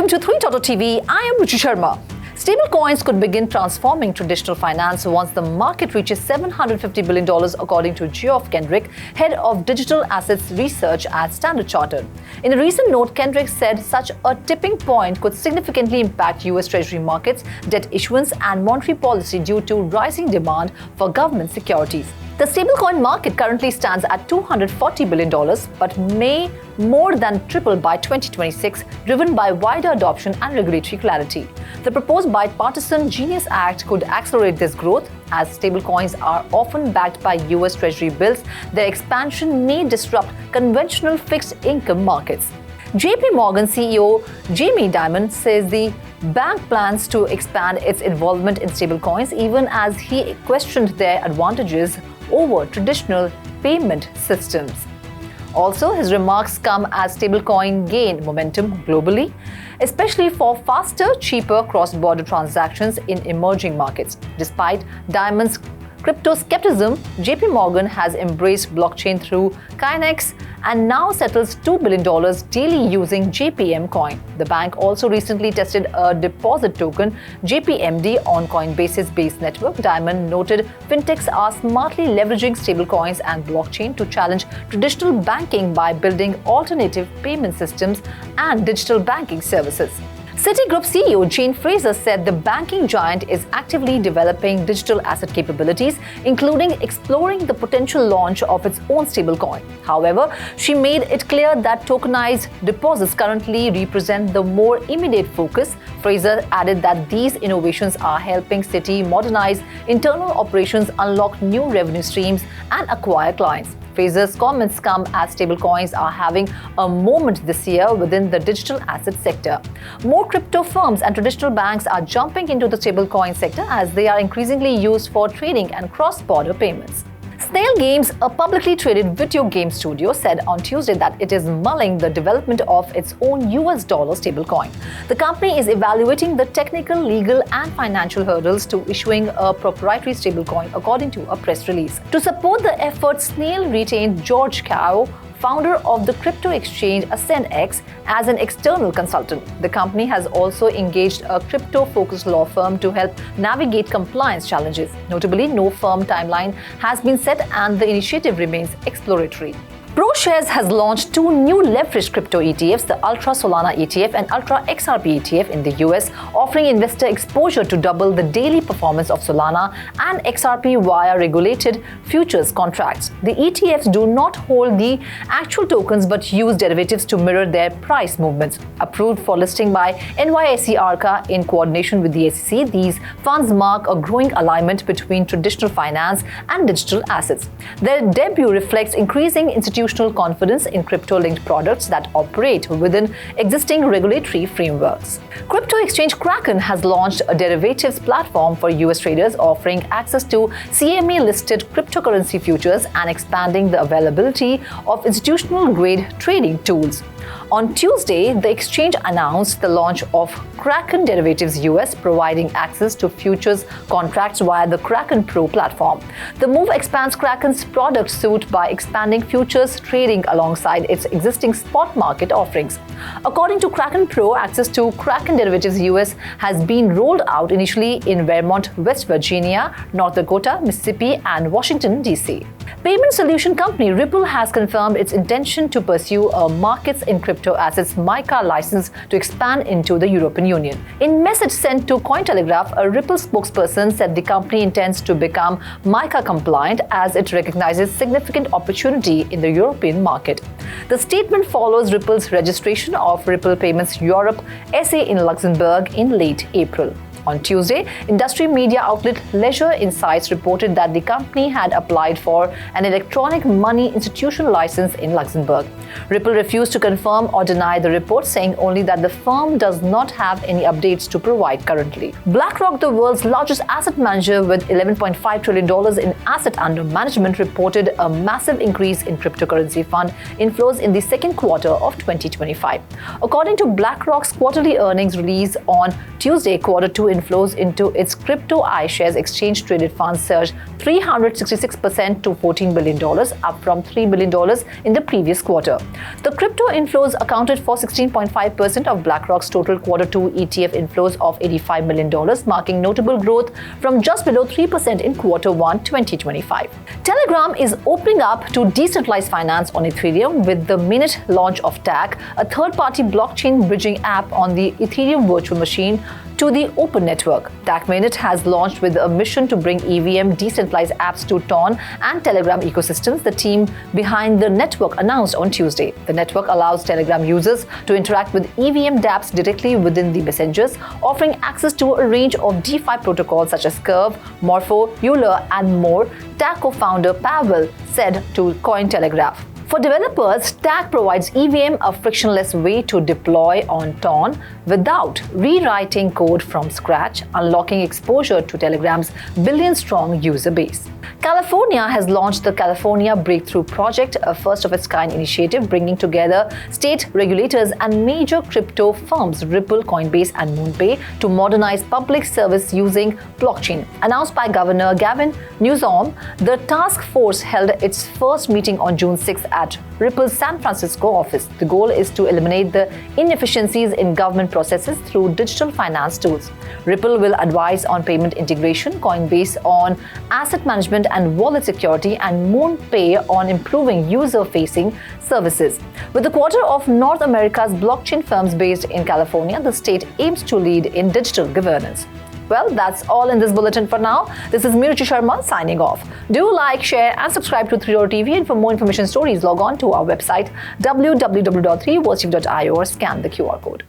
Welcome to 3.TV. I am Ruchi Sharma. Stablecoins could begin transforming traditional finance once the market reaches $750 billion, according to Geoff Kendrick, head of digital assets research at Standard Chartered. In a recent note, Kendrick said such a tipping point could significantly impact US Treasury markets, debt issuance, and monetary policy due to rising demand for government securities. The stablecoin market currently stands at $240 billion, but may more than triple by 2026, driven by wider adoption and regulatory clarity. The proposed bipartisan Genius Act could accelerate this growth. As stablecoins are often backed by US Treasury bills, their expansion may disrupt conventional fixed income markets. JPMorgan CEO Jamie Dimon says the bank plans to expand its involvement in stablecoins, even as he questioned their advantages over traditional payment systems. Also, his remarks come as stablecoin gain momentum globally, especially for faster, cheaper cross-border transactions in emerging markets. Despite Dimon's crypto skepticism, JPMorgan has embraced blockchain through Kinex and now settles $2 billion daily using JPM coin. The bank also recently tested a deposit token, JPMD, on Coinbase's base network. Dimon noted fintechs are smartly leveraging stablecoins and blockchain to challenge traditional banking by building alternative payment systems and digital banking services. Citigroup CEO Jane Fraser said the banking giant is actively developing digital asset capabilities, including exploring the potential launch of its own stablecoin. However, she made it clear that tokenized deposits currently represent the more immediate focus. Fraser added that these innovations are helping Citi modernize internal operations, unlock new revenue streams, and acquire clients. Fraser's comments come as stablecoins are having a moment this year within the digital asset sector. More crypto firms and traditional banks are jumping into the stablecoin sector as they are increasingly used for trading and cross-border payments. Snail Games, a publicly traded video game studio, said on Tuesday that it is mulling the development of its own US dollar stablecoin. The company is evaluating the technical, legal, and financial hurdles to issuing a proprietary stablecoin, according to a press release. To support the effort, Snail retained George Cao, founder of the crypto exchange AscendX, as an external consultant. The company has also engaged a crypto-focused law firm to help navigate compliance challenges. Notably, no firm timeline has been set and the initiative remains exploratory. ProShares has launched two new leveraged crypto ETFs, the Ultra Solana ETF and Ultra XRP ETF in the US, offering investor exposure to double the daily performance of Solana and XRP via regulated futures contracts. The ETFs do not hold the actual tokens but use derivatives to mirror their price movements. Approved for listing by NYSE Arca in coordination with the SEC, these funds mark a growing alignment between traditional finance and digital assets. Their debut reflects increasing institutional confidence in crypto-linked products that operate within existing regulatory frameworks. Crypto exchange Kraken has launched a derivatives platform for US traders, offering access to CME-listed cryptocurrency futures and expanding the availability of institutional-grade trading tools. On Tuesday, the exchange announced the launch of Kraken Derivatives US, providing access to futures contracts via the Kraken Pro platform. The move expands Kraken's product suite by expanding futures trading alongside its existing spot market offerings. According to Kraken Pro, access to Kraken Derivatives US has been rolled out initially in Vermont, West Virginia, North Dakota, Mississippi, and Washington, D.C. Payment solution company Ripple has confirmed its intention to pursue a markets in crypto assets MiCA license to expand into the European Union. In message sent to Cointelegraph, a Ripple spokesperson said the company intends to become MiCA compliant as it recognizes significant opportunity in the European market. The statement follows Ripple's registration of Ripple Payments Europe SA in Luxembourg in late April. On Tuesday, industry media outlet Leisure Insights reported that the company had applied for an electronic money institution license in Luxembourg. Ripple refused to confirm or deny the report, saying only that the firm does not have any updates to provide currently. BlackRock, the world's largest asset manager with $11.5 trillion in asset under management, reported a massive increase in cryptocurrency fund inflows in the second quarter of 2025. According to BlackRock's quarterly earnings release on Tuesday, quarter two inflows into its crypto iShares exchange-traded funds surged 366% to $14 billion, up from $3 billion in the previous quarter. The crypto inflows accounted for 16.5% of BlackRock's total Q2 ETF inflows of $85 million, marking notable growth from just below 3% in Q1 2025. Telegram is opening up to decentralized finance on Ethereum with the minute launch of TAG, a third-party blockchain bridging app on the Ethereum virtual machine, to the open network. TAG Minute has launched with a mission to bring EVM decentralized apps to Ton and Telegram ecosystems, the team behind the network announced on Tuesday. The network allows Telegram users to interact with EVM dApps directly within the messengers, offering access to a range of DeFi protocols such as Curve, Morpho, Euler, and more, TAG co-founder Pavel said to Cointelegraph. For developers, TAG provides EVM a frictionless way to deploy on Ton without rewriting code from scratch, unlocking exposure to Telegram's billion-strong user base. California has launched the California Breakthrough Project, a first-of-its-kind initiative bringing together state regulators and major crypto firms Ripple, Coinbase, and MoonPay to modernize public service using blockchain. Announced by Governor Gavin Newsom, the task force held its first meeting on June 6 at Ripple's San Francisco office. The goal is to eliminate the inefficiencies in government processes through digital finance tools. Ripple will advise on payment integration, Coinbase on asset management and wallet security, and MoonPay on improving user-facing services. With a quarter of North America's blockchain firms based in California, the state aims to lead in digital governance. Well, that's all in this bulletin for now. This is Ruchi Sharma signing off. Do like, share, and subscribe to 3 TV. And for more information stories, log on to our website www.3watching.io or scan the QR code.